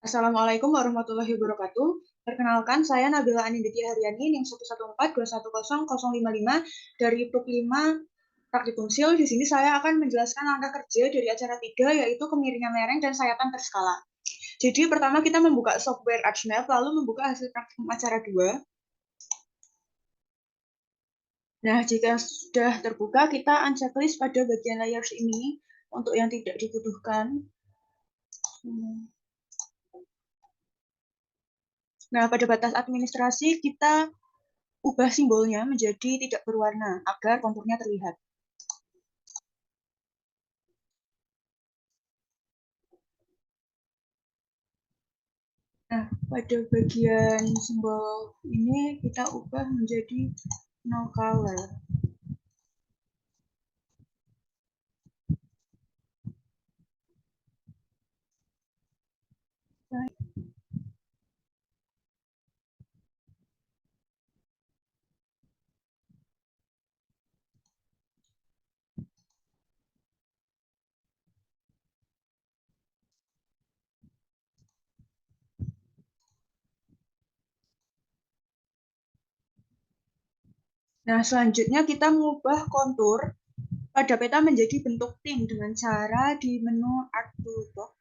Assalamualaikum warahmatullahi wabarakatuh. Perkenalkan, saya Nabila Aninditi Haryani, NIM 114210055 dari PRUK 5 Praktikum Sil. Di sini saya akan menjelaskan langkah kerja dari acara 3, yaitu kemiringan lereng dan sayatan berskala. Jadi pertama kita membuka software ArchMap, lalu membuka hasil praktikum acara 2. Nah, jika sudah terbuka, kita unchecklist pada bagian layers ini untuk yang tidak dibutuhkan. Nah, pada batas administrasi kita ubah simbolnya menjadi tidak berwarna agar konturnya terlihat. Nah, pada bagian simbol ini kita ubah menjadi no color. Nah, selanjutnya kita mengubah kontur pada peta menjadi bentuk tin dengan cara di menu Art Toolbox.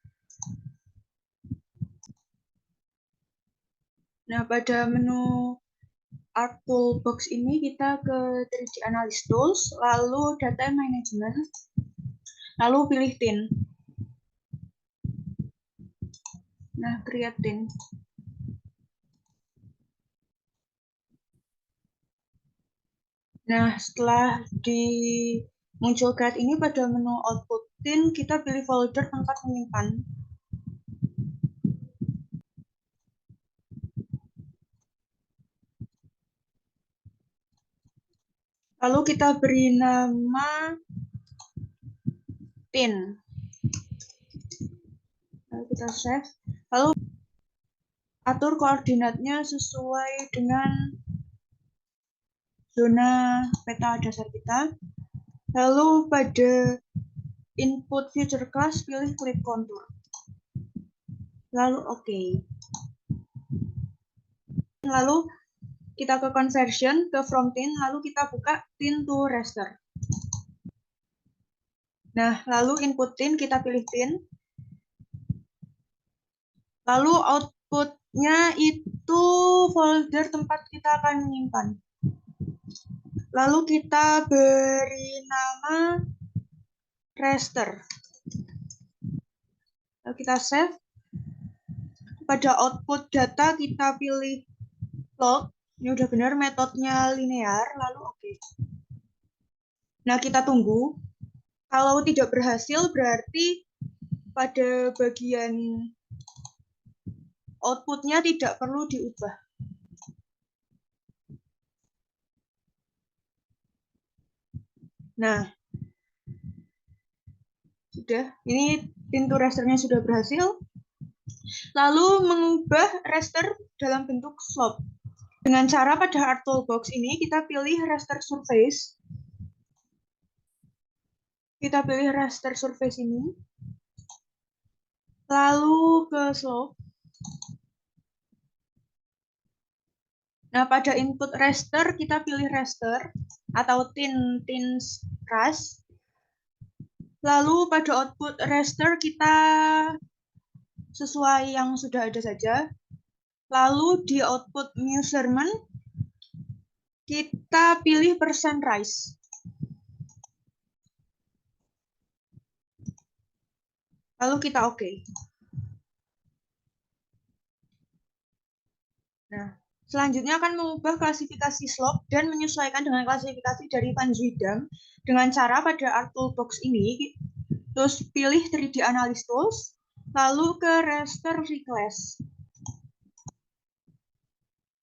Nah, pada menu Art Toolbox ini kita ke 3D Analysis Tools, lalu Data Management, lalu pilih tin. Nah, create tin. Nah, setelah dimunculkan ini pada menu output tin, kita pilih folder tempat menyimpan. Lalu kita beri nama tin. Lalu kita save. Lalu atur koordinatnya sesuai dengan zona peta dasar kita. Lalu pada input future class pilih klik contour. Lalu oke. Lalu kita ke conversion, ke from tin, lalu kita buka tin to raster. Nah, lalu input tin, kita pilih tin. Lalu outputnya itu folder tempat kita akan menyimpan. Lalu kita beri nama raster. Lalu kita save. Pada output data kita pilih log. Ini udah benar, metodenya linear. Lalu oke. Nah, kita tunggu. Kalau tidak berhasil berarti pada bagian outputnya tidak perlu diubah. Nah, sudah. Ini pintu rasternya sudah berhasil. Lalu mengubah raster dalam bentuk slope. Dengan cara pada Art Toolbox ini kita pilih raster surface. Kita pilih raster surface ini. Lalu ke slope. Nah, pada input raster kita pilih raster atau tin ras. Lalu pada output raster kita sesuai yang sudah ada saja. Lalu di output measurement kita pilih percent rise. Lalu kita oke. Nah, selanjutnya akan mengubah klasifikasi slope dan menyesuaikan dengan klasifikasi dari Van Zwiedam dengan cara pada Art Toolbox ini, terus pilih 3D Analysis Tools, lalu ke Raster Reclass.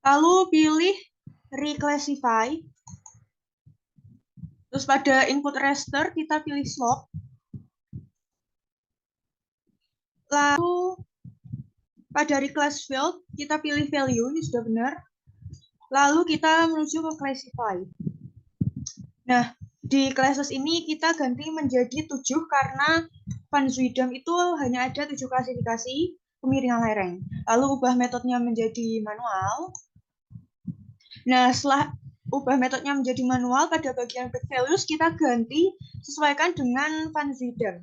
Lalu pilih Reclassify. Terus pada input raster kita pilih slope. Lalu pada reclass field kita pilih value, ini sudah benar. Lalu kita menuju ke classify. Nah, di classes ini kita ganti menjadi 7 karena Van Zwiedam itu hanya ada 7 klasifikasi. kemiringan lereng. Lalu ubah metodenya menjadi manual. Nah, setelah ubah metodenya menjadi manual, pada bagian break values kita ganti sesuaikan dengan Van Zidam.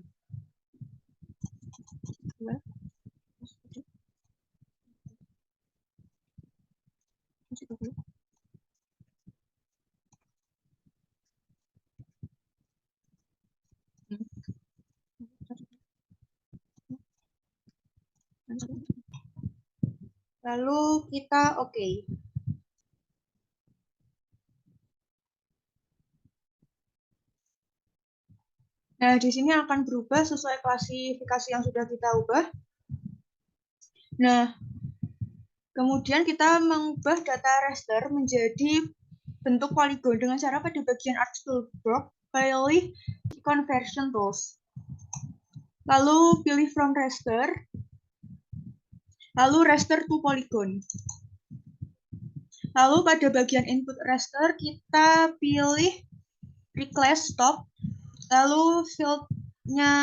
Lalu kita oke. Nah, di sini akan berubah sesuai klasifikasi yang sudah kita ubah. Nah, kemudian kita mengubah data raster menjadi bentuk poligon dengan cara pada bagian Arch Toolbox pilih Conversion Tools. Lalu pilih From Raster. Lalu Raster to Polygon. Lalu pada bagian Input Raster kita pilih Reclass Stop. Lalu field-nya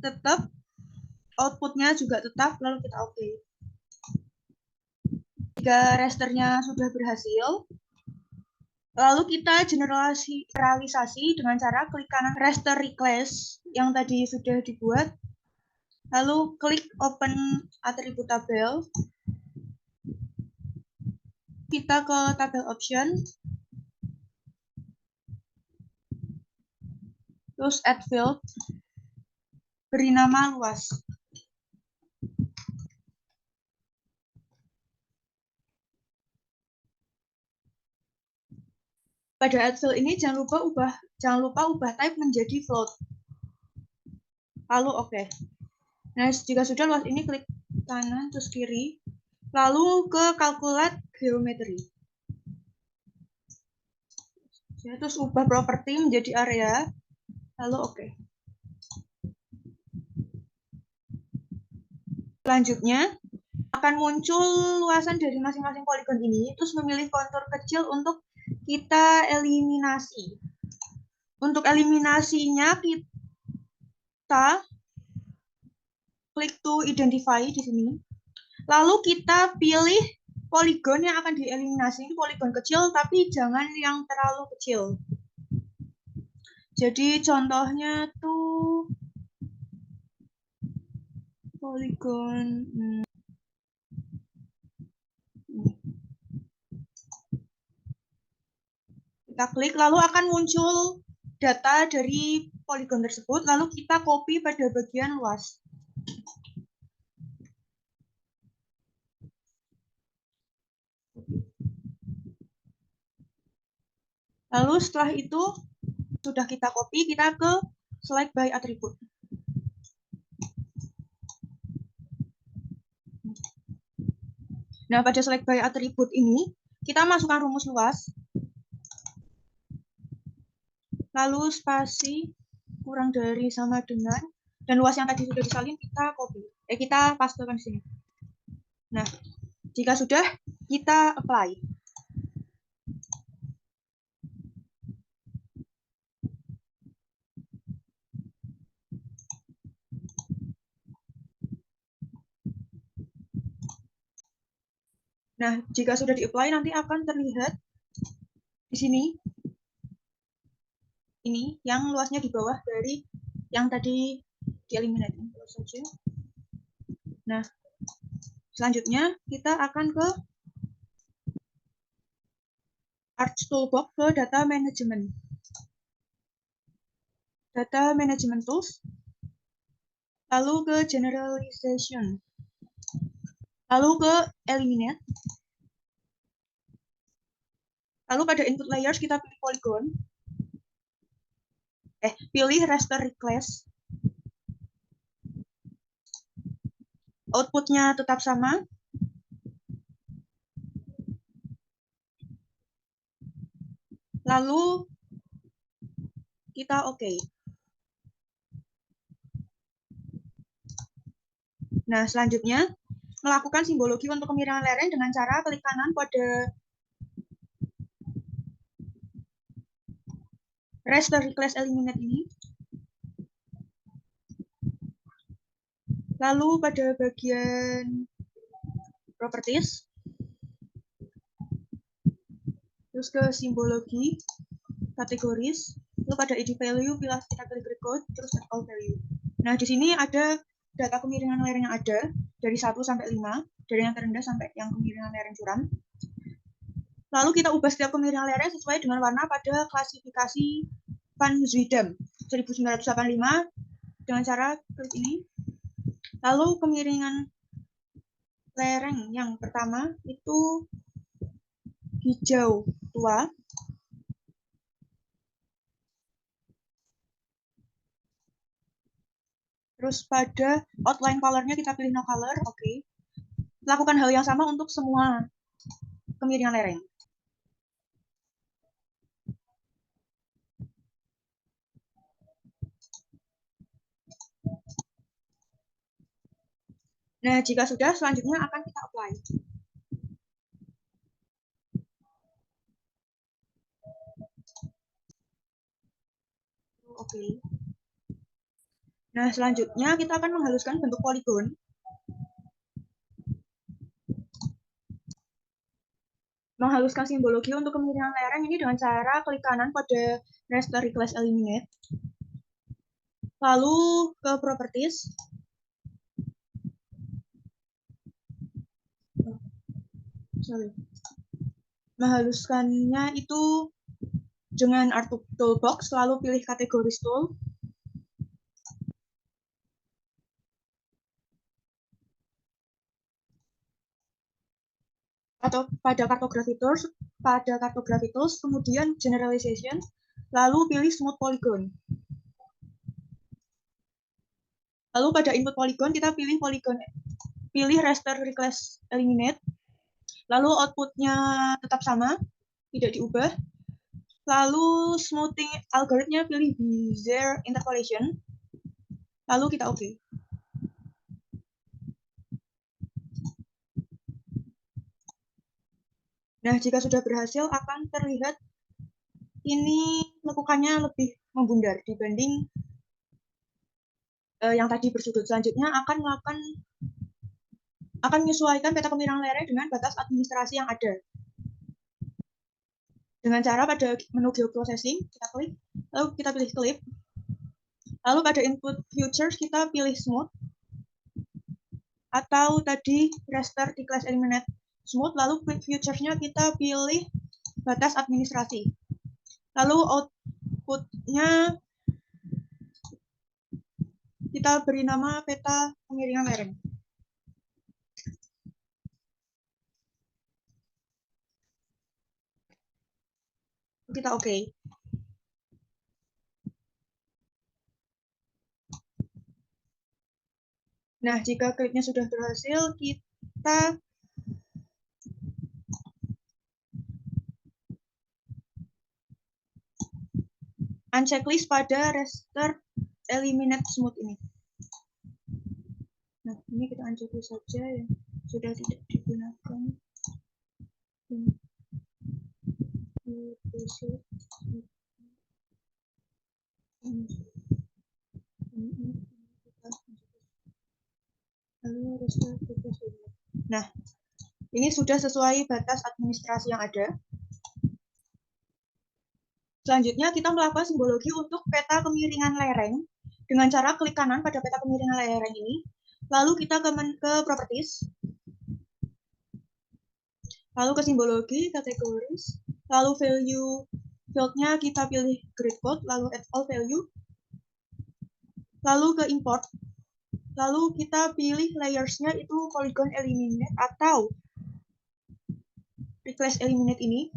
tetap, output-nya juga tetap, lalu kita oke. Jika rasternya sudah berhasil, lalu kita generalisasi dengan cara klik kanan raster reclass yang tadi sudah dibuat, lalu klik open attribute tabel, kita ke tabel option, terus add field, beri nama luas. Pada add field ini jangan lupa ubah type menjadi float. Lalu oke. Nah, jika sudah luas ini klik kanan terus kiri, lalu ke calculate geometry. Terus ubah properti menjadi area, lalu oke. Selanjutnya akan muncul luasan dari masing-masing poligon ini, terus memilih kontur kecil untuk kita eliminasi. Untuk eliminasinya kita klik to identify di sini. Lalu kita pilih poligon yang akan dieliminasi, ini poligon kecil tapi jangan yang terlalu kecil. Jadi contohnya tuh poligon kita klik, lalu akan muncul data dari poligon tersebut, lalu kita copy pada bagian luas. Lalu setelah itu sudah kita copy, kita ke select by attribute. Nah, pada select by attribute ini, kita masukkan rumus luas, lalu spasi kurang dari sama dengan, dan luas yang tadi sudah disalin kita copy. Kita pastekan di sini. Nah, jika sudah, kita apply. Nah, jika sudah di-apply nanti akan terlihat di sini. Ini yang luasnya di bawah dari yang tadi di-eliminate. Nah, selanjutnya kita akan ke Arch Toolbox ke Data Management. Data Management Tools. Lalu ke Generalization. Lalu ke Eliminate. Lalu pada input layers kita pilih polygon. Pilih raster reclass. Outputnya tetap sama. Lalu kita oke. Nah, selanjutnya melakukan simbologi untuk kemiringan lereng dengan cara klik kanan pada raster reclass eliminate ini. Lalu pada bagian properties, terus ke simbologi, kategoris, lalu pada id value kita pilih grid code, terus add all value. Nah, di sini ada data kemiringan lereng yang ada dari 1 sampai 5, dari yang terendah sampai yang kemiringan lereng curam. Lalu kita ubah setiap kemiringan lereng sesuai dengan warna pada klasifikasi Van Zwiedam 1985 dengan cara klik ini. Lalu kemiringan lereng yang pertama itu hijau tua. Terus pada outline color-nya kita pilih no color, oke. Lakukan hal yang sama untuk semua kemiringan lereng. Nah, jika sudah, selanjutnya akan kita apply. Oke. Nah, selanjutnya kita akan menghaluskan bentuk poligon. Menghaluskan simbologi untuk kemiringan lereng ini dengan cara klik kanan pada raster request eliminate. Lalu ke properties. Menghaluskannya itu dengan art toolbox, lalu pilih kategori tool. Atau pada cartography tools, kemudian generalization, lalu pilih smooth polygon. Lalu pada input polygon kita pilih raster request eliminate. Lalu outputnya tetap sama, tidak diubah. Lalu smoothing algoritmnya pilih Bezier interpolation. Lalu kita oke. Nah, jika sudah berhasil akan terlihat ini lekukannya lebih membundar dibanding yang tadi bersudut. Selanjutnya akan menyesuaikan peta kemiringan lereng dengan batas administrasi yang ada. Dengan cara pada menu geoprocessing, kita klik, lalu kita pilih clip. Lalu pada input futures kita pilih smooth, atau tadi raster request eliminate smooth, lalu futuresnya kita pilih batas administrasi. Lalu outputnya kita beri nama peta kemiringan lereng. Kita oke. Nah, jika klipnya sudah berhasil, kita unchecklist pada raster eliminate smooth ini. Nah, ini kita unchecklist saja ya, sudah tidak digunakan. Nah, ini sudah sesuai batas administrasi yang ada. Selanjutnya kita melakukan simbologi untuk peta kemiringan lereng dengan cara klik kanan pada peta kemiringan lereng ini. Lalu kita ke properties. Lalu ke simbologi, kategoris. Lalu value fieldnya kita pilih grid code, lalu add all value. Lalu ke import. Lalu kita pilih layers-nya itu polygon eliminate atau request eliminate ini.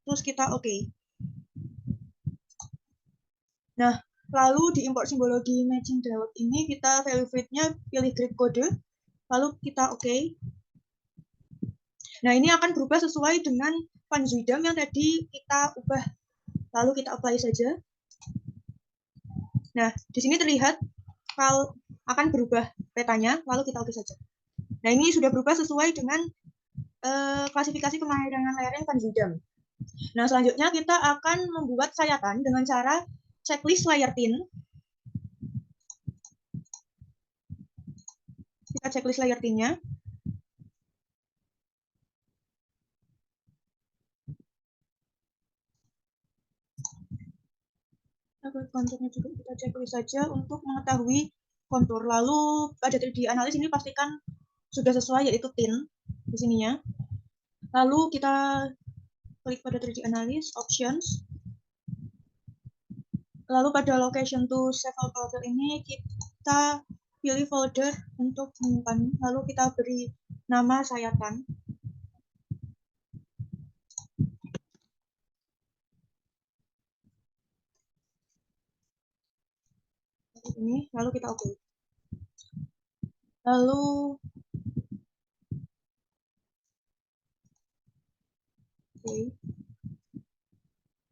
Terus kita oke. Nah, lalu di import simbologi matching dialog ini kita value feed-nya pilih grid code, lalu kita oke. Nah, ini akan berubah sesuai dengan Van Zwiedam yang tadi kita ubah. Lalu kita apply saja. Nah, di sini terlihat kalau akan berubah petanya, lalu kita oke saja. Nah, ini sudah berubah sesuai dengan klasifikasi kemiringan lereng Van Zwiedam. Nah, selanjutnya kita akan membuat sayatan dengan cara checklist layer thin. Kita checklist layer T-nya. Konturnya juga kita checklist saja untuk mengetahui kontur. Lalu pada 3D analis ini pastikan sudah sesuai, yaitu thin di sininya. Lalu kita klik pada 3D analis, options. Lalu pada location to save profile ini kita pilih folder untuk menyimpan. Lalu kita beri nama sayatan. Ini, lalu kita oke. Lalu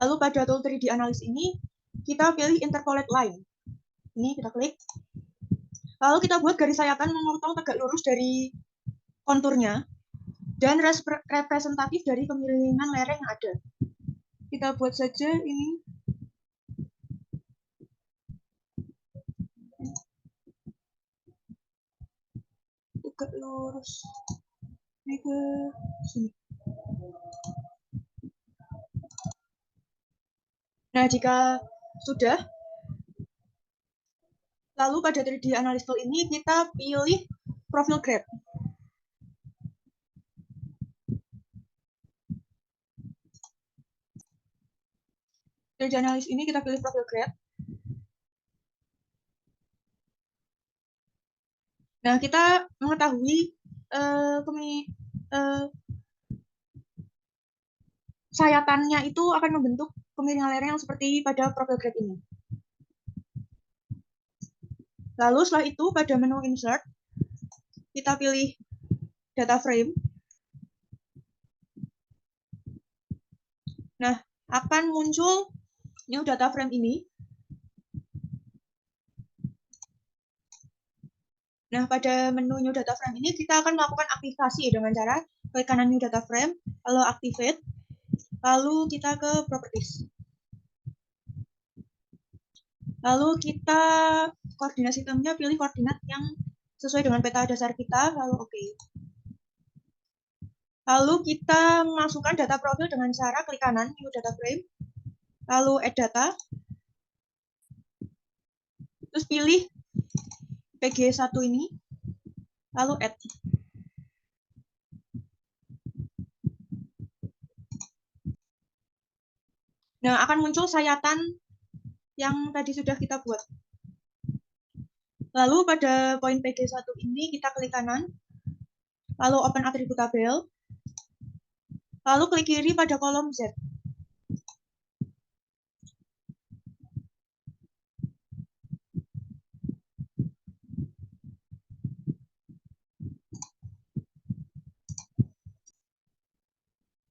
Lalu pada tool 3D analis ini kita pilih interpolate line. Ini kita klik. Lalu kita buat garis sayatan memotong tegak lurus dari konturnya dan representatif dari kemiringan lereng yang ada. Kita buat saja ini. Tegak lurus. Ini ke sini. Nah, jika sudah, lalu pada 3D analis tool ini kita pilih profil grab. Dari analis ini kita pilih profil grab. Nah, kita mengetahui sayatannya itu akan membentuk kemiringan lereng yang seperti pada profil grab ini. Lalu setelah itu pada menu insert, kita pilih data frame. Nah, akan muncul new data frame ini. Nah, pada menu new data frame ini kita akan melakukan aktivasi dengan cara klik kanan new data frame, lalu activate, lalu kita ke properties. Lalu kita koordinat sistemnya pilih koordinat yang sesuai dengan peta dasar kita, lalu oke. Lalu kita memasukkan data profil dengan cara klik kanan new data frame, lalu add data, terus pilih PG1 ini, lalu add. Nah, akan muncul sayatan yang tadi sudah kita buat. Lalu pada poin PG1 ini kita klik kanan, lalu open atribut tabel, lalu klik kiri pada kolom Z.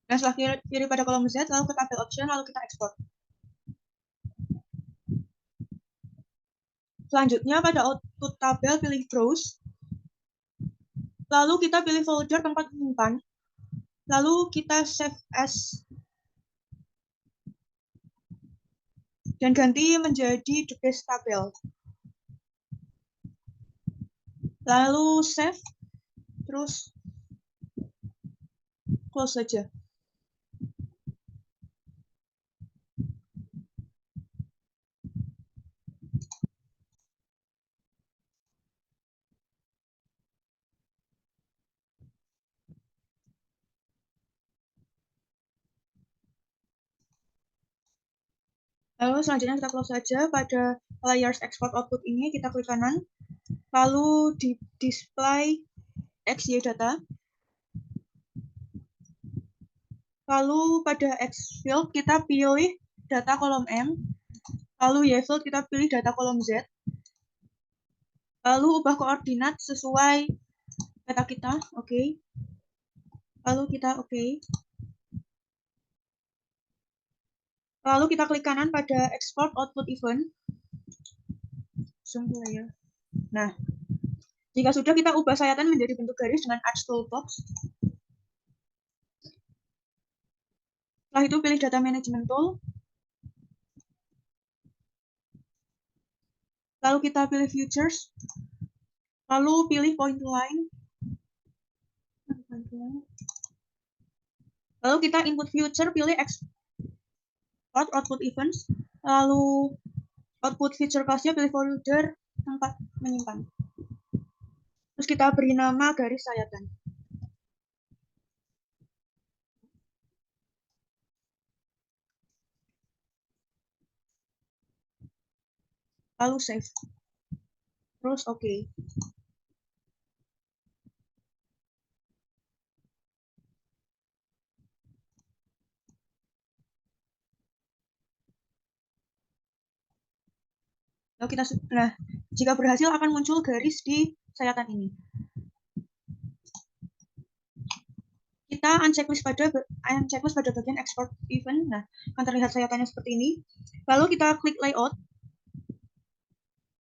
Nah, setelah kiri pada kolom Z, lalu ke tabel option, lalu kita ekspor. Selanjutnya pada output tabel pilih browse, lalu kita pilih folder tempat menyimpan, lalu kita save as dan ganti menjadi the base tabel. Lalu save, terus close saja. Lalu selanjutnya kita close saja. Pada layers export output ini kita klik kanan, lalu di display XY data, lalu pada X field kita pilih data kolom M, lalu Y field kita pilih data kolom Z, lalu ubah koordinat sesuai peta kita, oke. Lalu kita oke. Lalu kita klik kanan pada export output event. Nah, jika sudah, kita ubah sayatan menjadi bentuk garis dengan Arch Toolbox. Setelah itu pilih Data Management Tool. Lalu kita pilih Futures. Lalu pilih point line. Lalu kita input future, pilih export output events. Lalu output feature class-nya pilih folder tempat menyimpan. Terus kita beri nama garis sayatan. Lalu save. Terus oke. Lalu nah, jika berhasil akan muncul garis di sayatan ini. Kita unchecklist pada bagian export event. Nah, akan terlihat sayatannya seperti ini. Lalu kita klik layout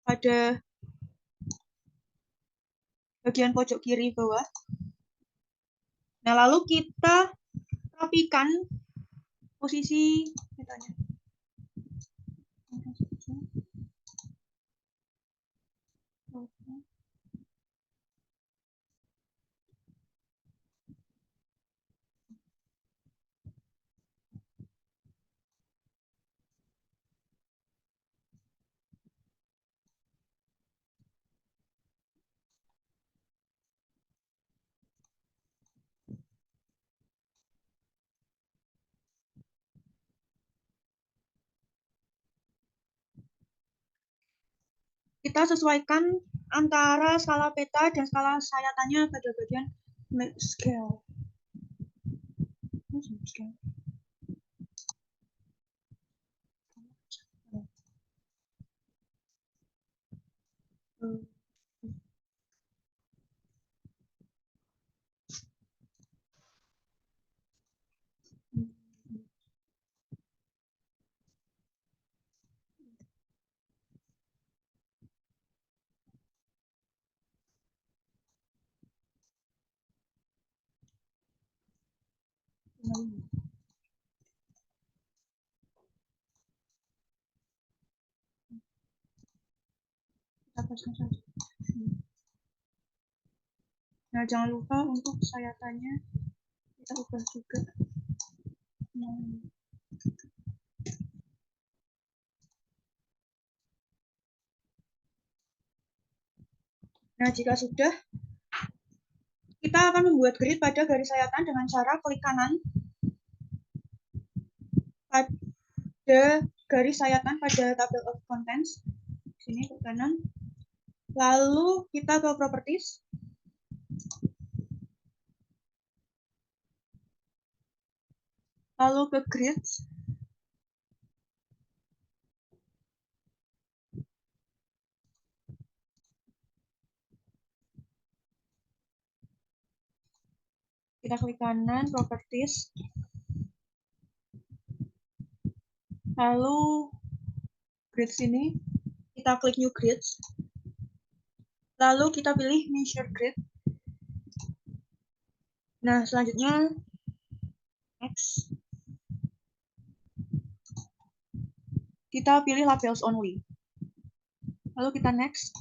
pada bagian pojok kiri bawah. Nah, lalu kita rapikan posisi metanya. Kita sesuaikan antara skala peta dan skala sayatannya pada bagian scale. Nah, jangan lupa untuk sayatannya kita ubah juga. Nah, jika sudah, kita akan membuat grid pada garis sayatan dengan cara klik kanan pada garis sayatan pada table of contents. Sini ke kanan. Lalu kita ke properties. Lalu ke grids. Kita klik kanan, properties. Lalu grids ini, kita klik new grids. Lalu kita pilih measure grid. Nah, selanjutnya next. Kita pilih labels only. Lalu kita next.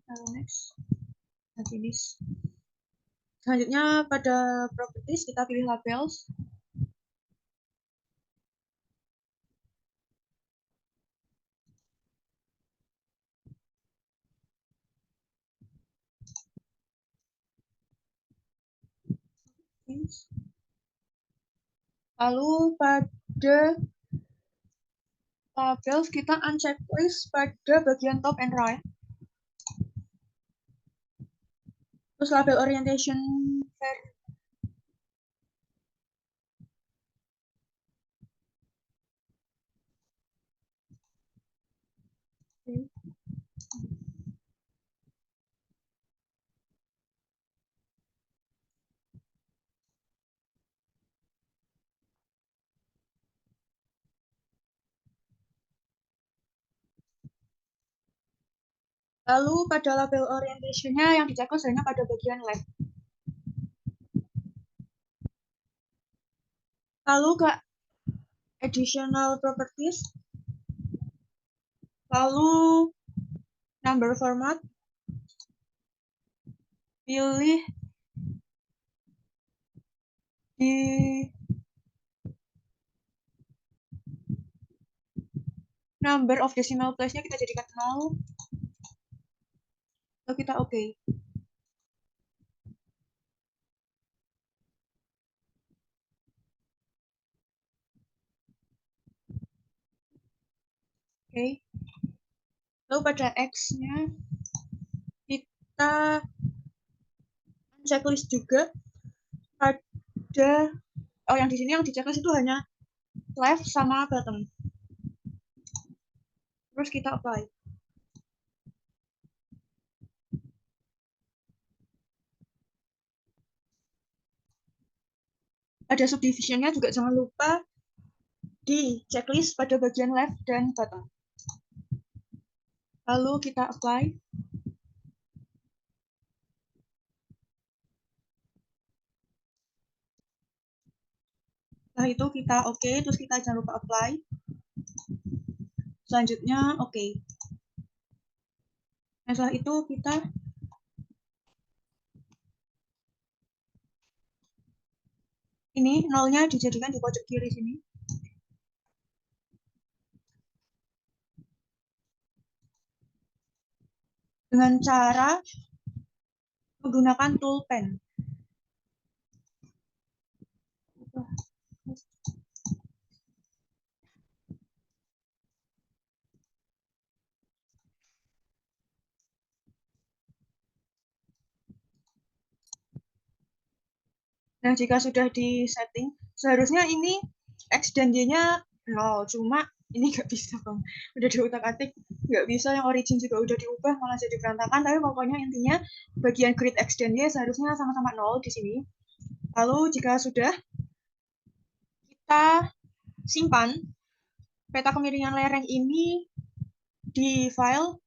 Lalu next. Nah, finish. Selanjutnya pada properties kita pilih labels. Lalu pada labels kita unchecklist pada bagian top and right. Terus label orientation lalu pada label orientation-nya yang diceklos hanya pada bagian left. Lalu ke additional properties. Lalu number format, pilih di number of decimal place-nya kita jadikan 0. Lalu kita oke. Oke. Lalu pada X-nya kita checklist juga pada yang di sini yang di checklist itu hanya left sama bottom. Terus kita apply. Ada subdivisionnya juga, jangan lupa di checklist pada bagian left dan bottom. Lalu kita apply. Setelah itu kita oke, terus kita jangan lupa apply. Selanjutnya oke. Nah, setelah itu kita ini nolnya dijadikan di pojok kiri sini. Dengan cara menggunakan tool pen. Nah, jika sudah di setting, seharusnya ini X dan Y-nya 0, cuma ini nggak bisa, Bang. Udah diutak-atik, nggak bisa, yang origin juga udah diubah, malah jadi berantakan, tapi pokoknya intinya bagian grid X dan Y seharusnya sama-sama 0 di sini. Lalu jika sudah, kita simpan peta kemiringan lereng ini di file,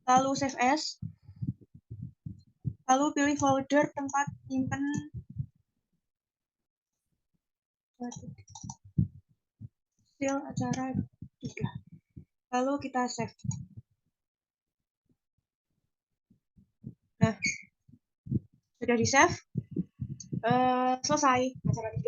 lalu save as, lalu pilih folder tempat nyimpen hasil acara 3. Lalu kita save. Nah, sudah di save, selesai acara 3.